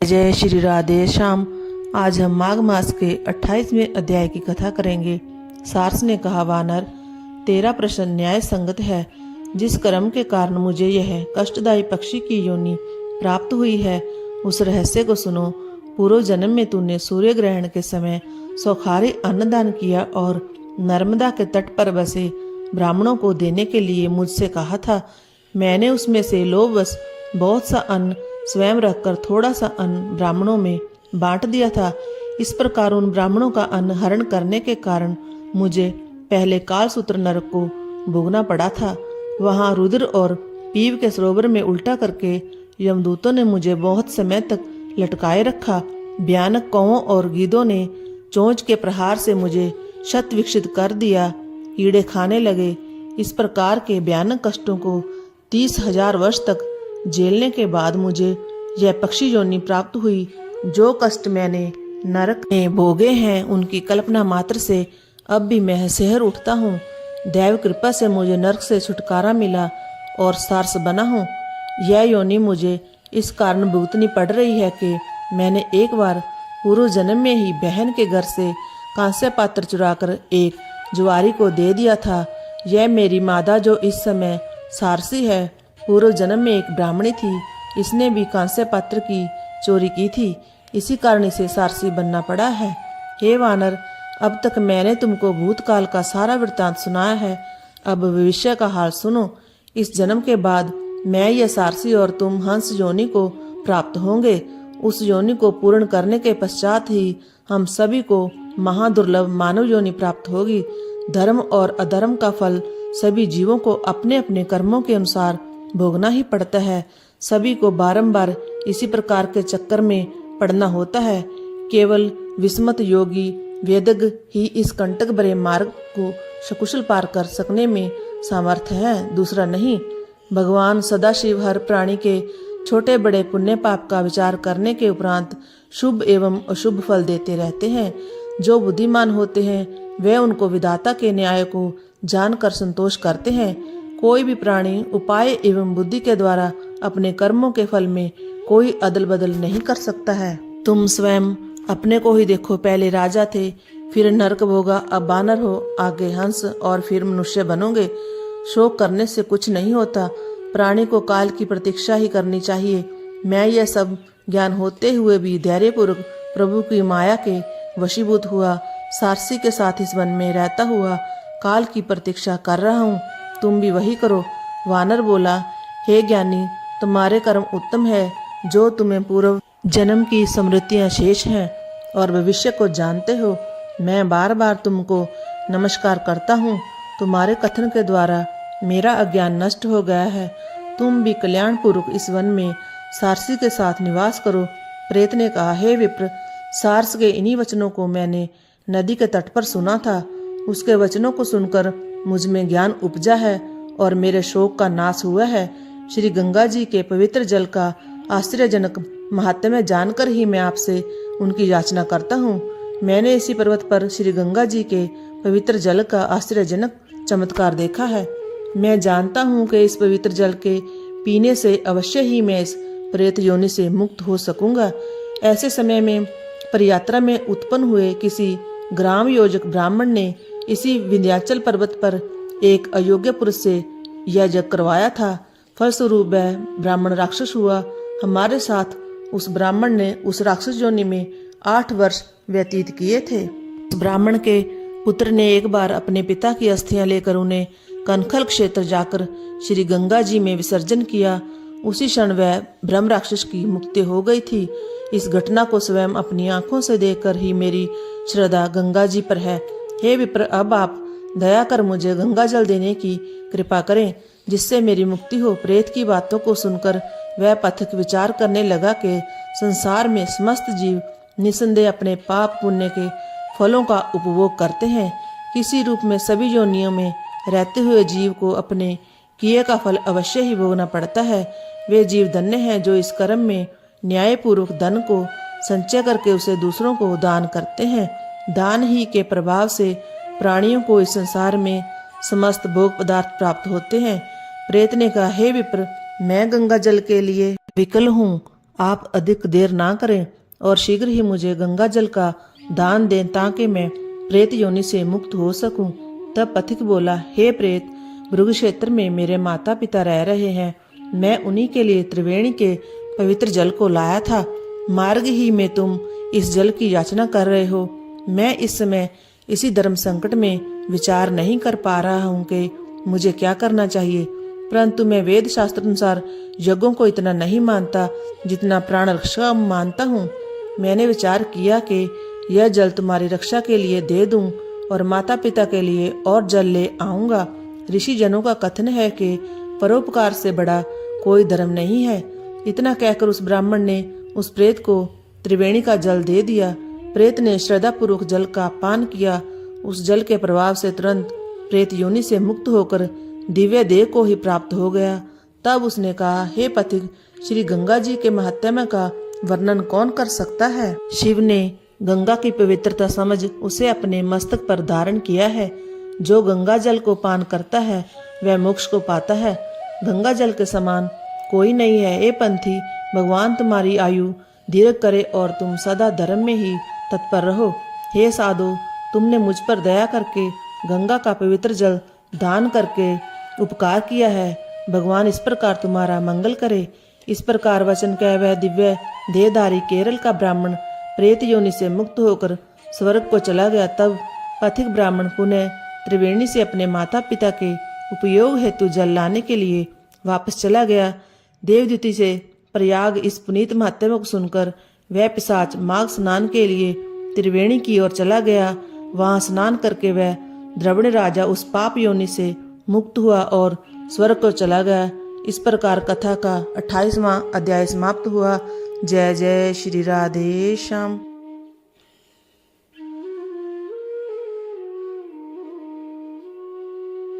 जय श्री राधे श्याम। आज हम माघ मास के 28वें अध्याय की कथा करेंगे। सारस ने कहा, वानर, तेरा प्रश्न न्याय संगत है। जिस कर्म के कारण मुझे यह कष्टदायी पक्षी की योनि प्राप्त हुई है, उस रहस्य को सुनो। पूर्व जन्म में तूने सूर्य ग्रहण के समय सौखारी अन्नदान किया और नर्मदा के तट पर बसे ब्राह्मणों को देने के लिए मुझसे कहा था। मैंने उसमें से लोभवश बहुत सा अन्न स्वयं रखकर थोड़ा सा अन्न ब्राह्मणों में बांट दिया था। इस प्रकार उन ब्राह्मणों का अन्न हरण करने के कारण मुझे पहले कालसूत्र नरक को भोगना पड़ा था। वहां रुद्र और पीव के सरोवर में उल्टा करके यमदूतों ने मुझे बहुत समय तक लटकाए रखा। भयानक कौवों और गीदों ने चोंच के प्रहार से मुझे शत विक्षित कर दिया। कीड़े खाने लगे। इस प्रकार के भयानक कष्टों को 30,000 वर्ष तक झेलने के बाद मुझे यह पक्षी योनि प्राप्त हुई। जो कष्ट मैंने नरक में भोगे हैं, उनकी कल्पना मात्र से अब भी मैं सहर उठता हूँ। दैव कृपा से मुझे नरक से छुटकारा मिला और सारस बना हूँ। यह योनि मुझे इस कारण भुगतनी पड़ रही है कि मैंने एक बार पूर्व जन्म में ही बहन के घर से कांस्य पात्र चुराकर एक जुआरी को दे दिया था। यह मेरी मादा जो इस समय सारसी है, पूर्व जन्म में एक ब्राह्मणी थी। इसने भी कांस्य पात्र की चोरी की थी। इसी कारण इसे सारसी बनना पड़ा है। हे वानर, अब तक मैंने तुमको भूतकाल का सारा वृत्तांत सुनाया है। अब भविष्य का हाल सुनो। इस जन्म के बाद मैं यह सारसी और तुम हंस योनि को प्राप्त होंगे। उस योनि को पूर्ण करने के पश्चात ही हम सभी को महादुर्लभ मानव योनि प्राप्त होगी। धर्म और अधर्म का फल सभी जीवों को अपने अपने कर्मों के अनुसार भोगना ही पड़ता है। सभी को बारंबार इसी प्रकार के चक्कर में पड़ना होता है। केवल विस्मत योगी वेदज्ञ ही इस कंटक भरे मार्ग को सकुशल पार कर सकने में सामर्थ्य है, दूसरा नहीं। भगवान सदाशिव हर प्राणी के छोटे बड़े पुण्य पाप का विचार करने के उपरांत शुभ एवं अशुभ फल देते रहते हैं। जो बुद्धिमान होते हैं वे उनको विधाता के न्याय को जानकर संतोष करते हैं। कोई भी प्राणी उपाय एवं बुद्धि के द्वारा अपने कर्मों के फल में कोई अदल बदल नहीं कर सकता है। तुम स्वयं अपने को ही देखो। पहले राजा थे, फिर नरक भोगा, अब बानर हो, आगे हंस और फिर मनुष्य बनोगे। शोक करने से कुछ नहीं होता। प्राणी को काल की प्रतीक्षा ही करनी चाहिए। मैं यह सब ज्ञान होते हुए भी धैर्यपूर्वक प्रभु की माया के वशीभूत हुआ सारसी के साथ इस वन में रहता हुआ काल की प्रतीक्षा कर रहा हूँ। तुम भी वही करो। वानर बोला, हे ज्ञानी, तुम्हारे कर्म उत्तम है। जो तुम्हें पूर्व जन्म की स्मृतियां शेष हैं और भविष्य को जानते हो, मैं बार बार तुमको नमस्कार करता हूँ। तुम्हारे कथन के द्वारा मेरा अज्ञान नष्ट हो गया है। तुम भी कल्याण पूर्वक इस वन में सारसी के साथ निवास करो। प्रेत ने कहा, हे विप्र, सारस के इन्हीं वचनों को मैंने नदी के तट पर सुना था। उसके वचनों को सुनकर मुझ में ज्ञान उपजा है और मेरे शोक का नाश हुआ है। श्री गंगा जी के पवित्र जल का आश्चर्यजनक महात्म्य जानकर ही मैं आपसे उनकी याचना करता हूँ। मैंने इसी पर्वत पर श्री गंगा जी के पवित्र जल का आश्चर्यजनक चमत्कार देखा है। मैं जानता हूँ कि इस पवित्र जल के पीने से अवश्य ही मैं इस प्रेत योनि से मुक्त हो सकूंगा। ऐसे समय में परियात्रा में उत्पन्न हुए किसी ग्राम योजक ब्राह्मण ने इसी विंध्याचल पर्वत पर एक अयोग्य पुरुष से यह यज्ञ करवाया था। फलस्वरूप वह ब्राह्मण राक्षस हुआ। हमारे साथ उस ब्राह्मण ने उस राक्षस योनि में 8 वर्ष व्यतीत किए थे। उस ब्राह्मण के पुत्र ने एक बार अपने पिता की अस्थियां लेकर उन्हें कनखल क्षेत्र जाकर श्री गंगा जी में विसर्जन किया। उसी क्षण वह ब्रह्म राक्षस की मुक्ति हो गई थी। इस घटना को स्वयं अपनी आंखों से देखकर ही मेरी श्रद्धा गंगा जी पर है। हे विप्र, अब आप दया कर मुझे गंगा जल देने की कृपा करें, जिससे मेरी मुक्ति हो। प्रेत की बातों को सुनकर वह पथिक विचार करने लगा कि संसार में समस्त जीव निसंदेह अपने पाप पुण्य के फलों का उपभोग करते हैं। किसी रूप में सभी योनियों में रहते हुए जीव को अपने किए का फल अवश्य ही भोगना पड़ता है। वे जीव धन्य हैं जो इस कर्म में न्यायपूर्वक धन को संचय करके उसे दूसरों को दान करते हैं। दान ही के प्रभाव से प्राणियों को इस संसार में समस्त भोग पदार्थ प्राप्त होते हैं। प्रेत ने कहा, हे विप्र, मैं गंगा जल के लिए विकल हूँ। आप अधिक देर ना करें और शीघ्र ही मुझे गंगा जल का दान दें ताकि मैं प्रेत योनि से मुक्त हो सकूं। तब पथिक बोला, हे प्रेत, भृगु क्षेत्र में मेरे माता पिता रह रहे हैं। मैं उन्हीं के लिए त्रिवेणी के पवित्र जल को लाया था। मार्ग ही में तुम इस जल की याचना कर रहे हो। मैं इस समय इसी धर्म संकट में विचार नहीं कर पा रहा हूँ कि मुझे क्या करना चाहिए, परंतु मैं वेद शास्त्र अनुसार यज्ञों को इतना नहीं मानता जितना प्राण रक्षा मानता हूँ। मैंने विचार किया कि यह जल तुम्हारी रक्षा के लिए दे दूं और माता पिता के लिए और जल ले आऊंगा। ऋषि जनों का कथन है कि परोपकार से बड़ा कोई धर्म नहीं है। इतना कहकर उस ब्राह्मण ने उस प्रेत को त्रिवेणी का जल दे दिया। प्रेत ने श्रद्धापूर्वक जल का पान किया। उस जल के प्रभाव से तुरंत प्रेत योनि से मुक्त होकर दिव्य देह को ही प्राप्त हो गया। तब उसने कहा, हे पथिक, श्री गंगा जी के महात्म्य का वर्णन कौन कर सकता है। शिव ने गंगा की पवित्रता समझ उसे अपने मस्तक पर धारण किया है। जो गंगा जल को पान करता है वह मोक्ष को पाता है। गंगा जल के समान कोई नहीं है। ए पंथी, भगवान तुम्हारी आयु दीर्घ करे और तुम सदा धर्म में ही तत्पर रहो। हे साधु, तुमने मुझ पर दया करके गंगा का पवित्र जल दान करके उपकार किया है। भगवान इस प्रकार तुम्हारा मंगल करे। इस प्रकार वचन कह वह दिव्य देहधारी केरल का ब्राह्मण प्रेत योनि से मुक्त होकर स्वर्ग को चला गया। तब पथिक ब्राह्मण पुनः त्रिवेणी से अपने माता पिता के उपयोग हेतु जल लाने के लिए वापस चला गया। देवद्युति से प्रयाग इस पुनीत महात्म्य को सुनकर वह पिशाच माघ स्नान के लिए त्रिवेणी की ओर चला गया। वहां स्नान करके वह द्रविड़ राजा उस पाप योनि से मुक्त हुआ और स्वर्ग को चला गया। इस प्रकार कथा का 28वां अध्याय समाप्त हुआ। जय जय श्री राधे श्याम।